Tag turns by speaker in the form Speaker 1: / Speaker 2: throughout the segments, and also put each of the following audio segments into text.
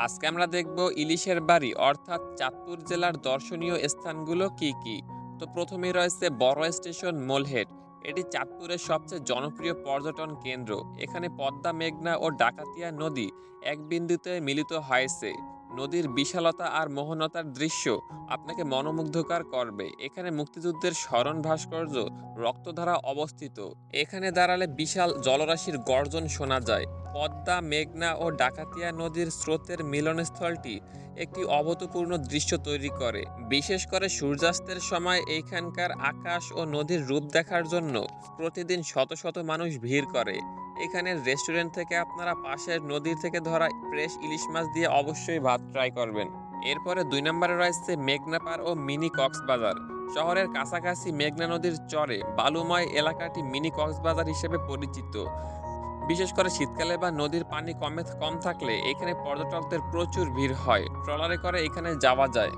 Speaker 1: আজকে আমরা দেখব ইলিশের বাড়ি অর্থাৎ চাঁদপুর জেলার দর্শনীয় স্থানগুলো কি কি। তো প্রথমেই রয়েছে বড় স্টেশন মোলহেড। এটি চাঁদপুরের সবচেয়ে জনপ্রিয় পর্যটন কেন্দ্র। এখানে পদ্মা, মেঘনা ও ডাকাতিয়া নদী এক বিন্দুতে মিলিত হয়েছে। নদীর বিশালতা আর মোহনতার দৃশ্য আপনাকে মনোমুগ্ধকর করবে। এখানে মুক্তিযুদ্ধের স্মরণ ভাস্কর্য রক্তধারা অবস্থিত। এখানে দাঁড়ালে বিশাল জলরাশির গর্জন শোনা যায়। পদ্মা, মেঘনা ও ডাকাতিয়া নদীর স্রোতের মিলনস্থলটি একটি অভূতপূর্ণ দৃশ্য তৈরি করে। বিশেষ করে সূর্যাস্তের সময় এইখানকার আকাশ ও নদীর রূপ দেখার জন্য প্রতিদিন শত শত মানুষ ভিড় করে। এখানের রেস্টুরেন্ট থেকে আপনারা পাশের নদীর থেকে ধরা ফ্রেশ ইলিশ মাছ দিয়ে অবশ্যই ভাত ট্রাই করবেন। এরপরে 2 নম্বরে রয়েছে মেঘনা পার ও মিনি কক্সবাজার। শহরের কাছাকাছি মেঘনা নদীর চরে বালুময় এলাকাটি মিনি কক্সবাজার হিসেবে পরিচিত। বিশেষ করে শীতকালে বা নদীর পানি কম থাকলে এখানে পর্যটকদের প্রচুর ভিড় হয়। ট্রলারে করে এখানে যাওয়া যায়।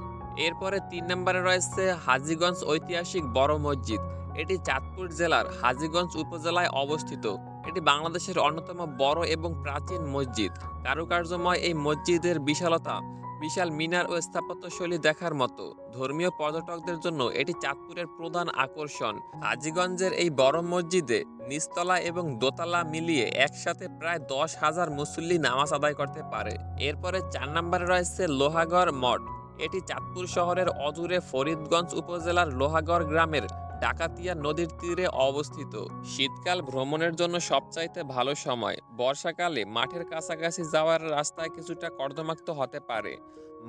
Speaker 1: এরপরে 3 নম্বরে রয়েছে হাজীগঞ্জ ঐতিহাসিক বড় মসজিদ। এটি চাঁদপুর জেলার হাজীগঞ্জ উপজেলায় অবস্থিত। এটি বাংলাদেশের অন্যতম বড় এবং প্রাচীন মসজিদ। কারুকার্যময় এই মসজিদের বিশালতা, বিশাল মিনার ও স্থাপত্যশৈলী দেখার মতো। ধর্মীয় পর্যটকদের জন্য এটি চাঁদপুরের প্রধান আকর্ষণ। হাজীগঞ্জের এই বড় মসজিদে নিচতলা এবং দোতলা মিলিয়ে একসাথে প্রায় 10,000 মুসল্লি নামাজ আদায় করতে পারে। এরপরে 4 নম্বরে রয়েছে লোহাগড় মঠ। এটি চাঁদপুর শহরের অদূরে ফরিদগঞ্জ উপজেলার লোহাগড় গ্রামের ডাকাতিয়া নদীর তীরে অবস্থিত। শীতকাল ভ্রমণের জন্য সবচাইতে ভালো সময়। বর্ষাকালে মাঠের কাছাকাছি যাওয়ার রাস্তায় কিছুটা কর্দমাক্ত হতে পারে।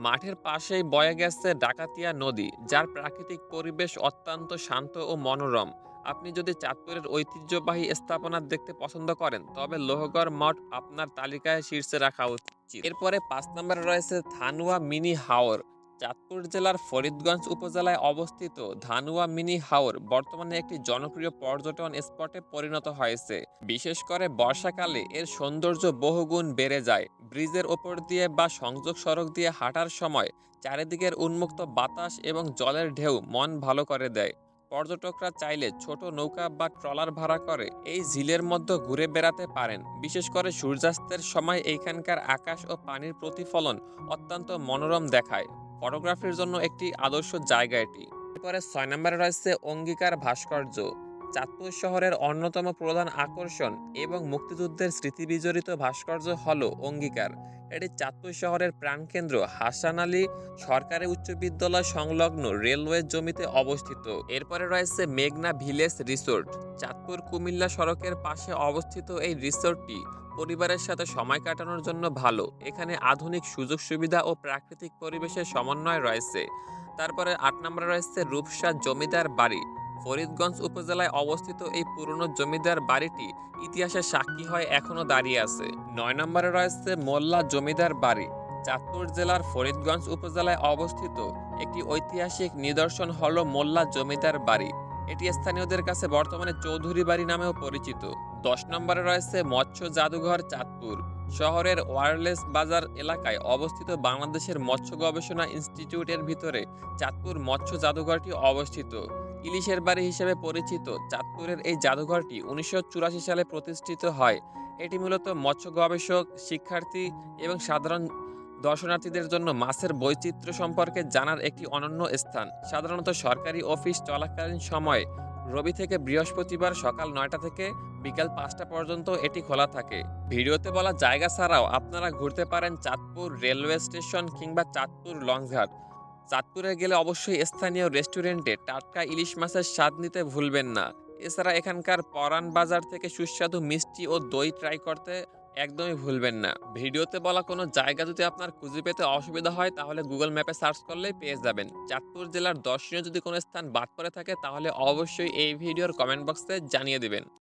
Speaker 1: মাঠের পাশেই বয়ে গেছে ডাকাতিয়া নদী, যার প্রাকৃতিক পরিবেশ অত্যন্ত শান্ত ও মনোরম। আপনি যদি চাঁদপুরের ঐতিহ্যবাহী স্থাপনা দেখতে পছন্দ করেন তবে লোহগড় মঠ আপনার তালিকায় শীর্ষে রাখা উচিত। এরপরে 5 নম্বরে রয়েছে ধানুয়া মিনি হাওর। চাঁদপুর জেলার ফরিদগঞ্জ উপজেলায় অবস্থিত ধানুয়া মিনি হাওর বর্তমানে একটি জনপ্রিয় পর্যটন স্পটে পরিণত হয়েছে। বিশেষ করে বর্ষাকালে এর সৌন্দর্য বহুগুণ বেড়ে যায়। ব্রিজের ওপর দিয়ে বা সংযোগ সড়ক দিয়ে হাঁটার সময় চারিদিকের উন্মুক্ত বাতাস এবং জলের ঢেউ মন ভালো করে দেয়। পর্যটকরা চাইলে ছোট নৌকা বা ট্রলার ভাড়া করে এই ঝিলের মধ্যে ঘুরে বেড়াতে পারেন। বিশেষ করে সূর্যাস্তের সময় এইখানকার আকাশ ও পানির প্রতিফলন অত্যন্ত মনোরম দেখায়। ফটোগ্রাফির জন্য একটি আদর্শ জায়গা এটি। এরপরে 6 নম্বরে রয়েছে অঙ্গীকার ভাস্কর্য। চাঁদপুর শহরের অন্যতম প্রধান আকর্ষণ এবং মুক্তিযুদ্ধের স্মৃতিবিজড়িত ভাস্কর্য হল অঙ্গীকার। এটি চাঁদপুর শহরের প্রাণকেন্দ্র হাসান আলী সরকারি উচ্চ বিদ্যালয় সংলগ্ন রেলওয়ে জমিতে অবস্থিত। এরপরে রয়েছে মেঘনা ভিলেজ রিসোর্ট। চাঁদপুর কুমিল্লা সড়কের পাশে অবস্থিত এই রিসোর্টটি পরিবারের সাথে সময় কাটানোর জন্য ভালো। এখানে আধুনিক সুযোগ সুবিধা ও প্রাকৃতিক পরিবেশের সমন্বয় রয়েছে। তারপরে 8 নম্বরে রয়েছে রূপসা জমিদার বাড়ি। ফরিদগঞ্জ উপজেলায় অবস্থিত এই পুরনো জমিদার বাড়িটি ইতিহাসের সাক্ষী হয়ে এখনো দাঁড়িয়ে আছে। 9 নম্বরে রয়েছে মোল্লা জমিদার বাড়ি। চাঁদপুর জেলার ফরিদগঞ্জ উপজেলায় অবস্থিত একটি ঐতিহাসিক নিদর্শন হলো মোল্লা জমিদার বাড়ি। এটি স্থানীয়দের কাছে বর্তমানে চৌধুরী বাড়ি নামেও পরিচিত। 10 নম্বরে রয়েছে মৎস্য জাদুঘর চাঁদপুর। শহরের ওয়্যারলেস বাজার এলাকায় অবস্থিত বাংলাদেশের মৎস্য গবেষণা ইনস্টিটিউটের ভিতরে চাঁদপুর মৎস্য জাদুঘরটি অবস্থিত। ইলিশের বাড়ি হিসেবে পরিচিত চাঁদপুরের এই জাদুঘরটি 1984 সালে প্রতিষ্ঠিত হয়। এটি মূলত মৎস্য গবেষক, শিক্ষার্থী এবং সাধারণ দর্শনার্থীদের জন্য মাছের বৈচিত্র্য সম্পর্কে জানার একটি অনন্য স্থান। সাধারণত সরকারি অফিস চলাকালীন সময়ে রবি থেকে বৃহস্পতিবার সকাল 9টা থেকে বিকাল 5টা পর্যন্ত এটি খোলা থাকে। ভিডিওতে বলা জায়গা ছাড়াও আপনারা ঘুরতে পারেন চাঁদপুর রেলওয়ে স্টেশন কিংবা চাঁদপুর লঞ্চঘাট। চাঁদপুরে গেলে অবশ্যই স্থানীয় রেস্টুরেন্টে টাটকা ইলিশ মাছের স্বাদ নিতে ভুলবেন না। এছাড়া এখানকার পরান বাজার থেকে সুস্বাদু মিষ্টি ও দই ট্রাই করতে একদমই ভুলবেন না। ভিডিওতে বলা কোনো জায়গা যদি আপনার খুঁজে পেতে অসুবিধা হয় তাহলে গুগল ম্যাপে সার্চ করলেই পেয়ে যাবেন। চাঁদপুর জেলার দর্শনীয় যদি কোনো স্থান বাদ পড়ে থাকে তাহলে অবশ্যই এই ভিডিওর কমেন্ট বক্সে জানিয়ে দিবেন।